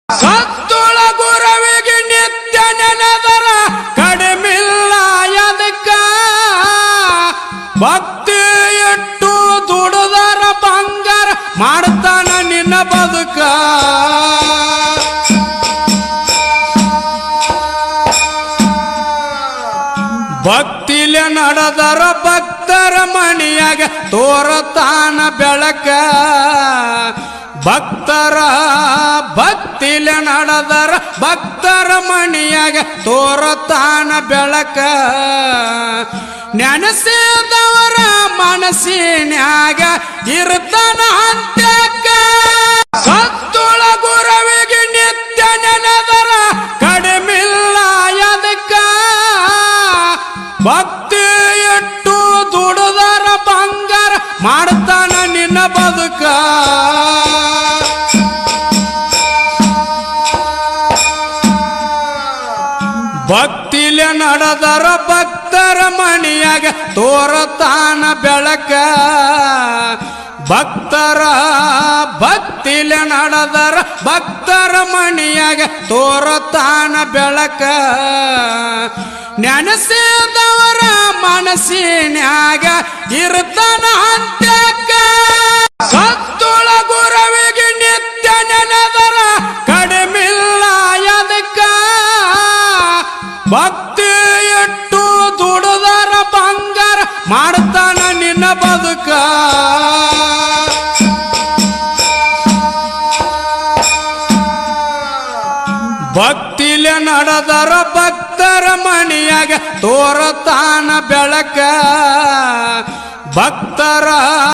ಸತ್ತುಳ ಗುರವಿಗೆ ನಿತ್ಯ ನೆನೆದರ ಕಡಿಮಿಲ್ಲ ಯದಕ್ಕ ಭಕ್ತಿ ಇಟ್ಟು ದುಡದರ ಬಂಗಾರ ಮಾಡ್ತಾನ ನಿನ್ನ ಬದುಕ ಭಕ್ತಿಲೆ ನಡೆದರ ಭಕ್ತರ ಮಣಿಯಾಗ ತೋರತಾನ ಬೆಳಕ ಭಕ್ತರ ಭಕ್ತಿಲೆ ನಡೆದರ ಭಕ್ತರ ಮಣಿಯಾಗ ತೋರತಾನ ಬೆಳಕ ನೆನೆಸಿದವರ ಮನಸ್ಸಿನ್ಯಾಗ ಇರ್ತಾನ ಅಂತ್ಯಕ್ಕ ಸತ್ತುಳ ಗುರವಿಗೆ ನಿತ್ಯ ನೆನೆದರ ಕಡಿಮಿಲ್ಲ ಯದಕ್ಕ ಭಕ್ತಿ ಇಟ್ಟು ದುಡದರ ಬಂಗಾರ ಮಾಡ್ತಾನ ನಿನ್ನ ಬದುಕ ಭಕ್ತಿಲೆ ನಡೆದರ ಭಕ್ತರ ಮಣಿಯಾಗ ತೋರತಾನ ಬೆಳಕ ಭಕ್ತರ ಭಕ್ತಿಲೆ ನಡೆದರ ಭಕ್ತರ ಮಣಿಯಾಗ ತೋರತಾನ ಬೆಳಕ ನೆನೆಸಿದವರ ಮನಸ್ಸಿನ್ಯಾಗ ಇರ್ತಾನ ಅಂತ್ಯಕ್ಕ ಸತ್ತುಳ ಗುರವಿಗೆ ನಿತ್ಯ ನೆನೆದರ ಕಡಿಮಿಲ್ಲ ಯದಕ್ಕ ಭಕ್ತಿ ಇಟ್ಟು ದುಡದರ ಬಂಗಾರ ಮಾಡ್ತಾನ ನಿನ್ನ ಬದುಕ ಭಕ್ತಿಲೆ ನಡೆದರ ಭಕ್ತರ ಮಣಿಯಾಗ ತೋರತಾನ ಬೆಳಕ ಭಕ್ತರ